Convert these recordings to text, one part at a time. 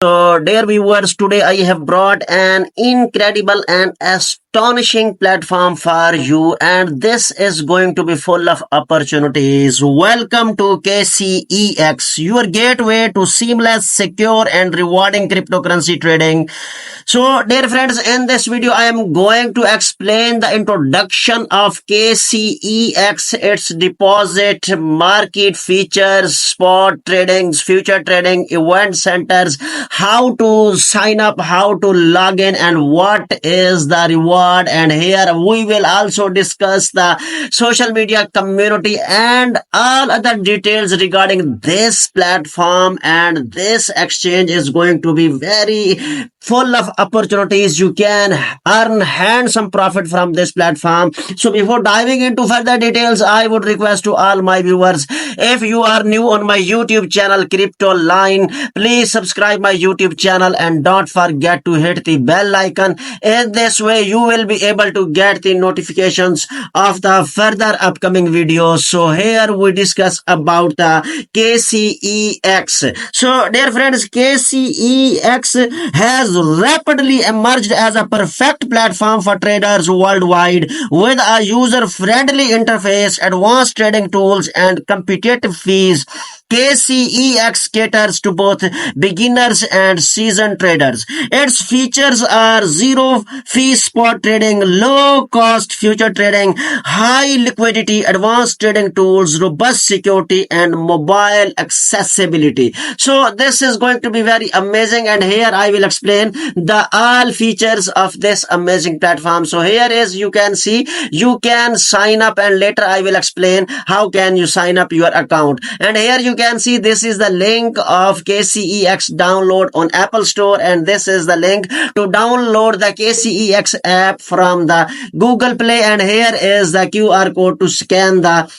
So, dear viewers, today I have brought an incredible and astonishing platform for you, and this is going to be full of opportunities. Welcome to KCEX, your gateway to seamless, secure, and rewarding cryptocurrency trading. So, dear friends, in this video, I am going to explain the introduction of KCEX, its deposit, market features, spot trading, future trading, event centers, how to sign up, how to log in, and what is the reward. And here we will also discuss the social media community and all other details regarding this platform. And this exchange is going to be very full of opportunities. You can earn handsome profit from this platform. So before diving into further details, I would request to all my viewers, if you are new on my YouTube channel Crypto Line, please subscribe my YouTube channel and don't forget to hit the bell icon. In this way you will be able to get the notifications of the further upcoming videos. So here we discuss about the KCEX. So dear friends, KCEX has rapidly emerged as a perfect platform for traders worldwide with a user-friendly interface, advanced trading tools, and competitive fees. KCEX caters to both beginners and seasoned traders. Its features are zero fee spot trading, low cost future trading, high liquidity, advanced trading tools, robust security, and mobile accessibility. So this is going to be very amazing, and here I will explain the all features of this amazing platform. So here is, you can see, you can sign up, and later I will explain how can you sign up your account. And here you can see, this is the link of KCEX download on Apple Store, and this is the link to download the KCEX app from the Google Play, and here is the QR code to scan the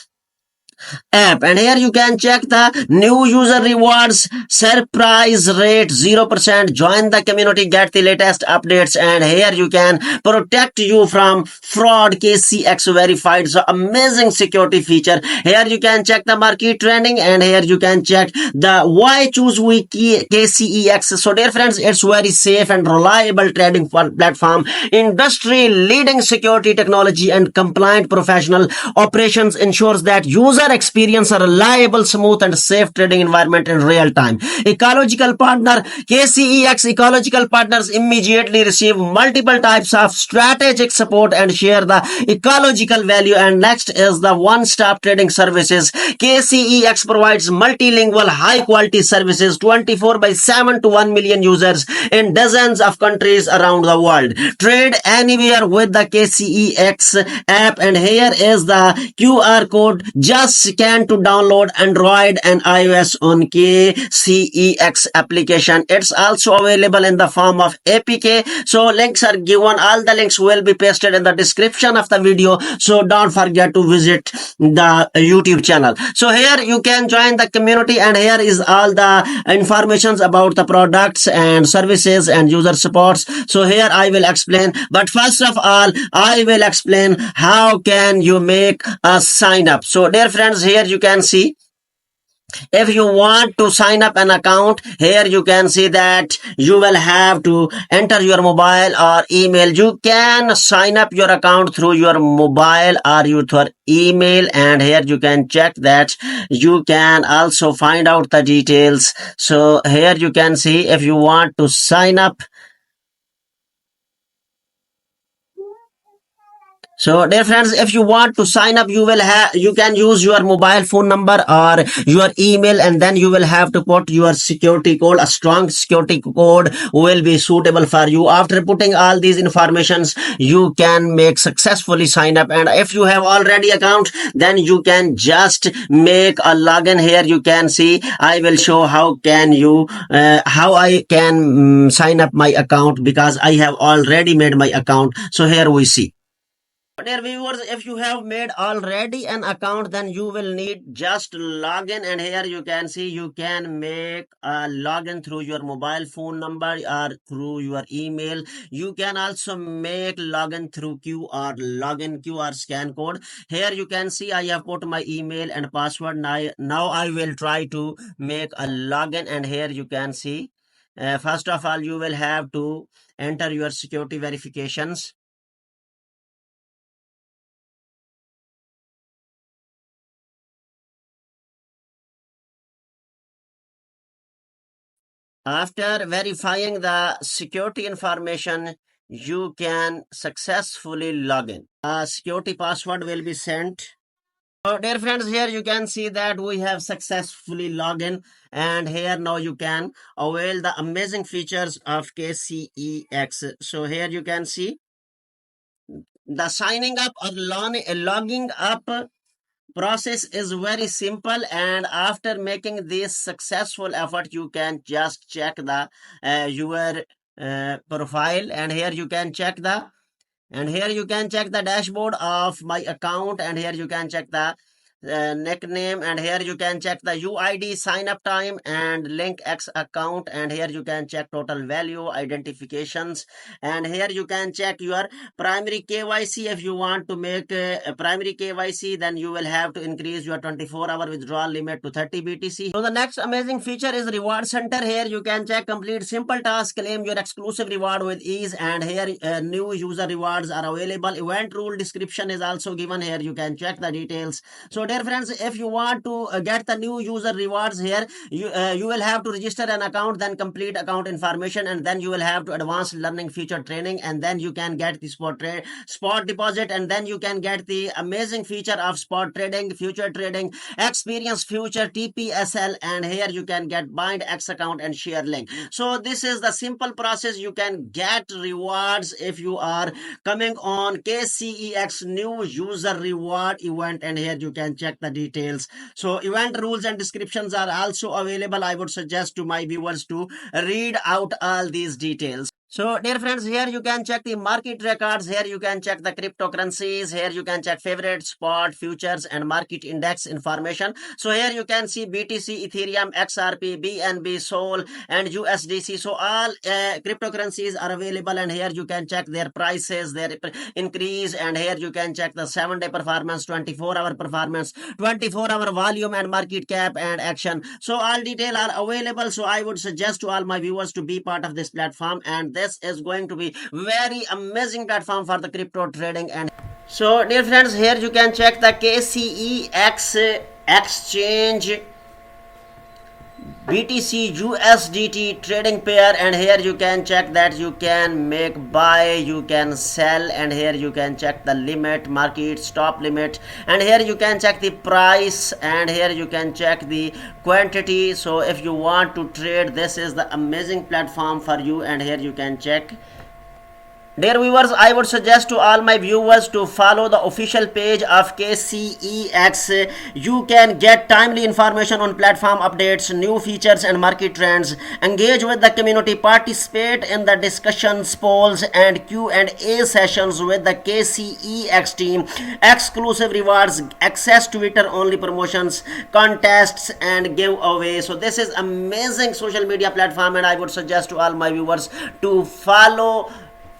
app. And here you can check the new user rewards, surprise rate 0%, join the community, get the latest updates, and here you can protect you from fraud, KCEX verified. So amazing security feature. Here you can check the market trending, and here you can check the why choose we KCEX. So dear friends, it's very safe and reliable trading platform, industry leading security technology, and compliant professional operations ensures that user experience a reliable, smooth, and safe trading environment in real time. Ecological partner, KCEX ecological partners immediately receive multiple types of strategic support and share the ecological value. And next is the one-stop trading services. KCEX provides multilingual, high-quality services 24/7 to 1 million users in dozens of countries around the world. Trade anywhere with the KCEX app, and here is the QR code. Just scan to download Android and iOS on KCEX application. It's also available in the form of APK. So links are given. All the links will be pasted in the description of the video. So don't forget to visit the YouTube channel. So here you can join the community, and here is all the informations about the products and services and user supports. So here I will explain. But first of all, I will explain how can you make a sign up. So dear friends, here you can see, if you want to sign up an account, here you can see that you will have to enter your mobile or email. You can sign up your account through your mobile or your email, and here you can check that. You can also find out the details. So here you can see, if you want to sign up. So dear friends, if you want to sign up, you can use your mobile phone number or your email, and then you will have to put your security code. A strong security code will be suitable for you. After putting all these informations, you can make successfully sign up. And if you have already account, then you can just make a login. Here you can see, I will show how I can sign up my account, because I have already made my account. So here we see. Dear viewers, if you have made already an account, then you will need just login, and here you can see, you can make a login through your mobile phone number or through your email. You can also make login through QR scan code. Here you can see, I have put my email and password. Now I will try to make a login, and here you can see First of all, you will have to enter your security verifications. After verifying the security information, you can successfully log in. A security password will be sent. So dear friends, here you can see that we have successfully logged in, and here now you can avail the amazing features of KCEX. So here you can see the signing up or logging up process is very simple, and after making this successful effort you can just check the your profile, and here you can check the dashboard of my account, and here you can check the nickname, and here you can check the UID sign up time and link X account, and here you can check total value identifications, and here you can check your primary KYC. If you want to make a primary KYC, then you will have to increase your 24-hour withdrawal limit to 30 BTC. So the next amazing feature is reward center. Here you can check complete simple task, claim your exclusive reward with ease, and here new user rewards are available. Event rule description is also given. Here you can check the details. So dear friends, if you want to get the new user rewards, here you will have to register an account, then complete account information, and then you will have to advanced learning future training, and then you can get the spot deposit, and then you can get the amazing feature of spot trading, future trading, experience future TPSL, and here you can get bind X account and share link. So this is the simple process. You can get rewards if you are coming on KCEX new user reward event, and here you can check the details. So event rules and descriptions are also available. I would suggest to my viewers to read out all these details. So dear friends, here you can check the market records, here you can check the cryptocurrencies, here you can check favorite, spot, futures and market index information. So here you can see BTC, Ethereum, XRP, BNB, Sol and USDC. So all cryptocurrencies are available, and here you can check their prices, their increase, and here you can check the 7-day performance, 24-hour performance, 24-hour volume and market cap and action. So all detail are available. So I would suggest to all my viewers to be part of this platform, and this is going to be very amazing platform for the crypto trading. And so dear friends, here you can check the KCEX exchange BTC USDT trading pair, and here you can check that you can make buy, you can sell, and here you can check the limit, market stop limit, and here you can check the price, and here you can check the quantity. So if you want to trade, this is the amazing platform for you, and here you can check. Dear viewers, I would suggest to all my viewers to follow the official page of KCEX. You can get timely information on platform updates, new features and market trends. Engage with the community, participate in the discussions, polls and Q&A sessions with the KCEX team. Exclusive rewards, access to Twitter only promotions, contests and giveaways. So this is amazing social media platform, and I would suggest to all my viewers to follow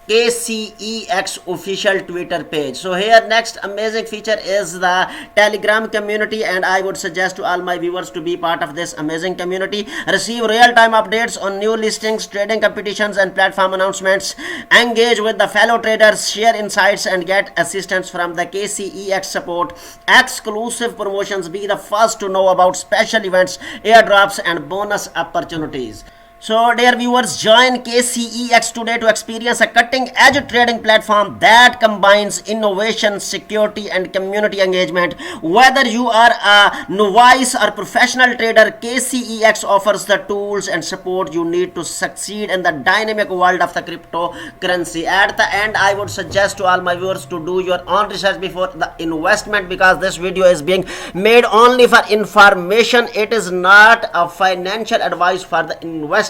KCEX official Twitter page. So here next amazing feature is the Telegram community, and I would suggest to all my viewers to be part of this amazing community. Receive real-time updates on new listings, trading competitions and platform announcements. Engage with the fellow traders, share insights and get assistance from the KCEX support. Exclusive promotions, be the first to know about special events, airdrops and bonus opportunities. So dear viewers, join KCEX today to experience a cutting-edge trading platform that combines innovation, security and community engagement. Whether you are a novice or professional trader, KCEX offers the tools and support you need to succeed in the dynamic world of the cryptocurrency. At the end, I would suggest to all my viewers to do your own research before the investment, because this video is being made only for information. It is not a financial advice for the investment.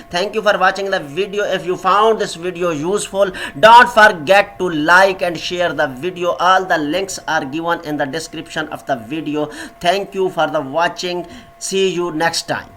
Thank you for watching the video. If you found this video useful, don't forget to like and share the video. All the links are given in the description of the video. Thank you for the watching. See you next time.